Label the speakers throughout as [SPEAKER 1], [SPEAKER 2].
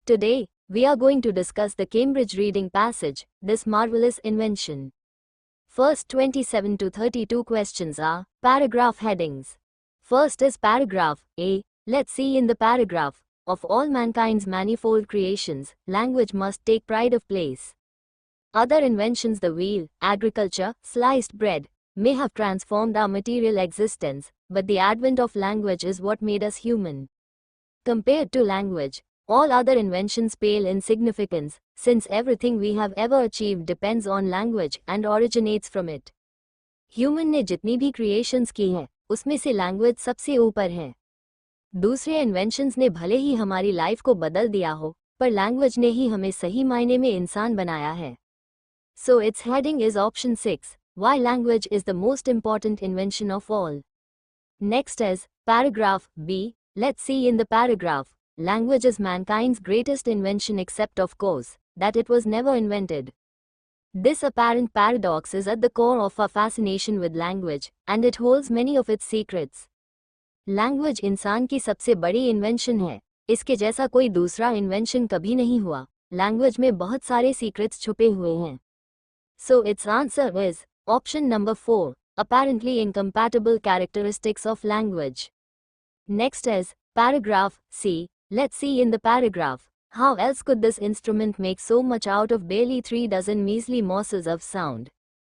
[SPEAKER 1] Today, we are going to discuss the Cambridge Reading Passage, this marvelous invention. First 27 to 32 questions are paragraph headings. First is paragraph A. Let's see in the paragraph. Of all mankind's manifold creations, language must take pride of place. Other inventions, the wheel, agriculture, sliced bread, may have transformed our material existence, but the advent of language is what made us human. Compared to language, all other inventions pale in significance, since everything we have ever achieved depends on language and originates from it. Human ने जितनी भी creations की हैं, उसमें से language सबसे ऊपर है. दूसरे inventions ने भले ही हमारी life को बदल दिया हो, पर language ने ही हमें सही मायने में इंसान बनाया है. So its heading is option 6, why language is the most important invention of all. Next is paragraph B. Let's see in the paragraph. Language is mankind's greatest invention except of course, that it was never invented. This apparent paradox is at the core of our fascination with language, and it holds many of its secrets. Language इंसान की सबसे बड़ी invention है, इसके जैसा कोई दूसरा invention कभी नहीं हुआ. Language में बहुत सारे secrets छुपे हुए हैं. So its answer is option number 4, apparently incompatible characteristics of language. Next is paragraph C. Let's see in the paragraph. How else could this instrument make so much out of barely 3 dozen measly morsels of sound?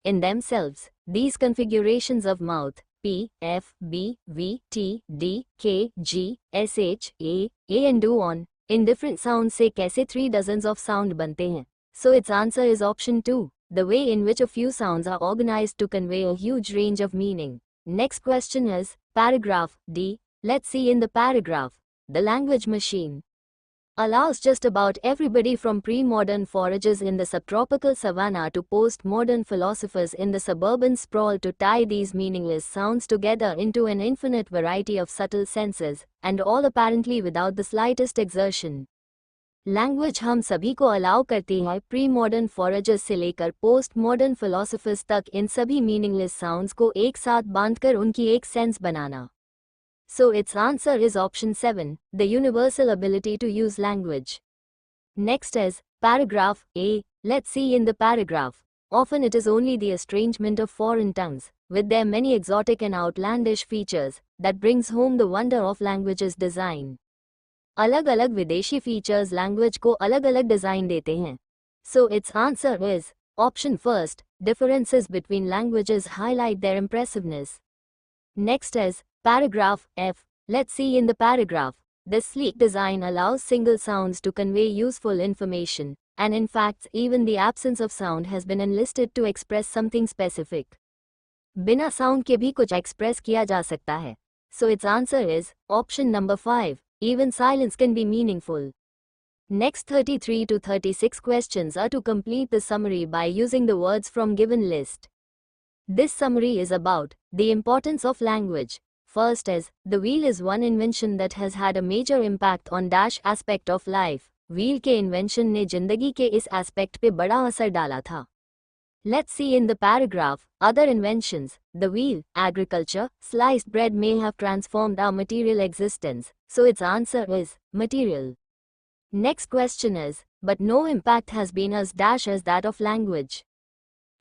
[SPEAKER 1] In themselves, these configurations of mouth, P, F, B, V, T, D, K, G, S, H, A and do on, in different sounds से कैसे 3 dozens of sound बनते हैं? So its answer is option 2, the way in which a few sounds are organized to convey a huge range of meaning. Next question is paragraph D. Let's see in the paragraph. The language machine allows just about everybody from pre-modern foragers in the subtropical savanna to post-modern philosophers in the suburban sprawl to tie these meaningless sounds together into an infinite variety of subtle senses, and all apparently without the slightest exertion. Language हम सभी को allow करती है pre-modern foragers से लेकर post-modern philosophers तक इन सभी meaningless sounds को एक साथ बांधकर उनकी एक sense banana. So its answer is option 7, the universal ability to use language. Next is paragraph A. Let's see in the paragraph. Often it is only the estrangement of foreign tongues, with their many exotic and outlandish features, that brings home the wonder of language's design. अलग-अलग विदेशी features language को अलग-अलग design देते हैं. So its answer is option first, differences between languages highlight their impressiveness. Next is paragraph F. Let's see in the paragraph. This sleek design allows single sounds to convey useful information, and in fact even the absence of sound has been enlisted to express something specific. बिना sound के भी कुछ express किया जा सकता है. So its answer is option number 5, even silence can be meaningful. Next 33 to 36 questions are to complete the summary by using the words from given list. This summary is about the importance of language. First is, the wheel is one invention that has had a major impact on dash aspect of life. Wheel के invention ने जिंदगी के इस aspect पे बड़ा असर डाला था. Let's see in the paragraph, other inventions. The wheel, agriculture, sliced bread may have transformed our material existence. So its answer is material. Next question is, but no impact has been as dash as that of language.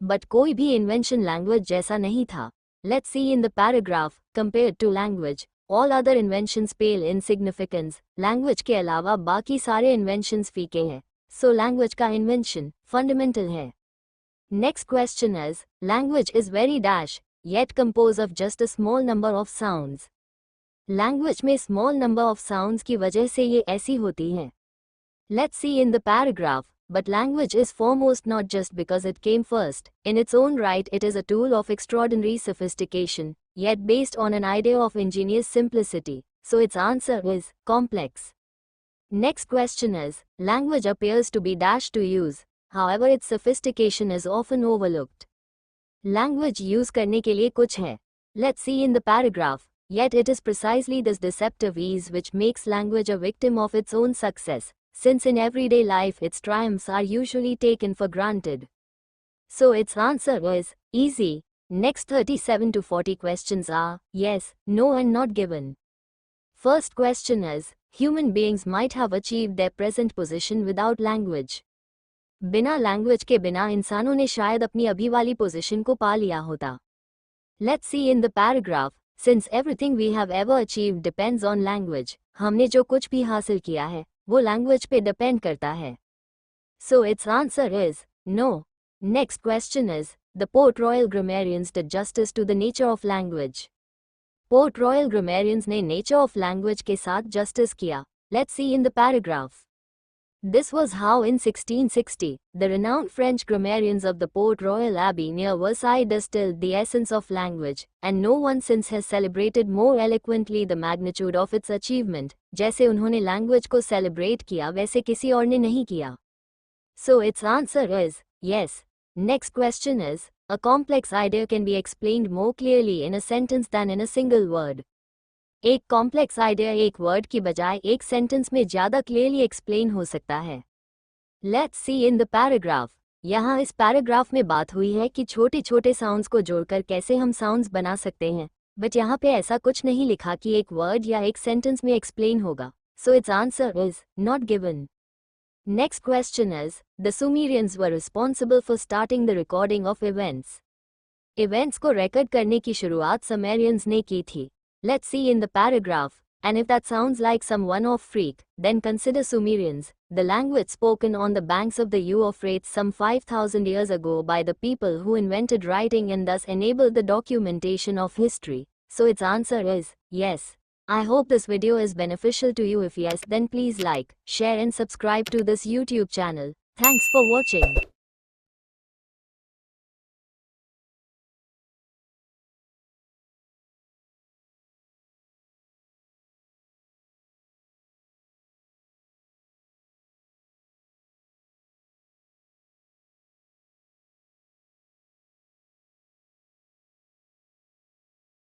[SPEAKER 1] But कोई भी invention language जैसा नहीं था. Let's see in the paragraph, compared to language, all other inventions pale in significance. Language के अलावा बाकी सारे inventions फीके हैं. So language का invention, fundamental है. Next question is, language is very dash, yet composed of just a small number of sounds. Language में small number of sounds की वजह से ये ऐसी होती हैं. Let's see in the paragraph. But language is foremost not just because it came first. In its own right it is a tool of extraordinary sophistication, yet based on an idea of ingenious simplicity. So its answer is complex. Next question is, language appears to be dash to use, however its sophistication is often overlooked. Language use करने के लिए कुछ है. Let's see in the paragraph. Yet it is precisely this deceptive ease which makes language a victim of its own success, since in everyday life its triumphs are usually taken for granted. So its answer is easy. Next 37 to 40 questions are yes, no and not given. First question is, human beings might have achieved their present position without language. बिना language के बिना इंसानों ने शायद अपनी अभी वाली position को पा लिया होता. Let's see in the paragraph, since everything we have ever achieved depends on language. हमने जो कुछ भी हासिल किया है वो लैंग्वेज पे डिपेंड करता है. So its answer is no. Next question is, the Port Royal grammarians did justice to the nature of language. Port Royal grammarians ने nature of language के साथ justice किया. Let's see in the paragraph. This was how in 1660, the renowned French grammarians of the Port Royal Abbey near Versailles distilled the essence of language, and no one since has celebrated more eloquently the magnitude of its achievement. जैसे उन्होंने language को celebrate किया वैसे किसी और ने नहीं किया. So its answer is yes. Next question is, a complex idea can be explained more clearly in a sentence than in a single word. एक कॉम्प्लेक्स आइडिया एक वर्ड की बजाय एक सेंटेंस में ज़्यादा क्लियरली एक्सप्लेन हो सकता है. Let's see in the paragraph. यहाँ इस पैराग्राफ में बात हुई है कि छोटे छोटे साउंड्स को जोड़कर कैसे हम साउंड्स बना सकते हैं, बट यहाँ पे ऐसा कुछ नहीं लिखा कि एक वर्ड या एक सेंटेंस में एक्सप्लेन होगा. So it's answer is not given. Next question is, the Sumerians were responsible for starting the recording of events. Events को रिकॉर्ड करने की शुरुआत सुमेरियंस ने की थी. Let's see in the paragraph, and if that sounds like some one-off freak, then consider Sumerians, the language spoken on the banks of the Euphrates some 5,000 years ago by the people who invented writing and thus enabled the documentation of history. So its answer is yes. I hope this video is beneficial to you. If yes, then please like, share and subscribe to this YouTube channel. Thanks for watching.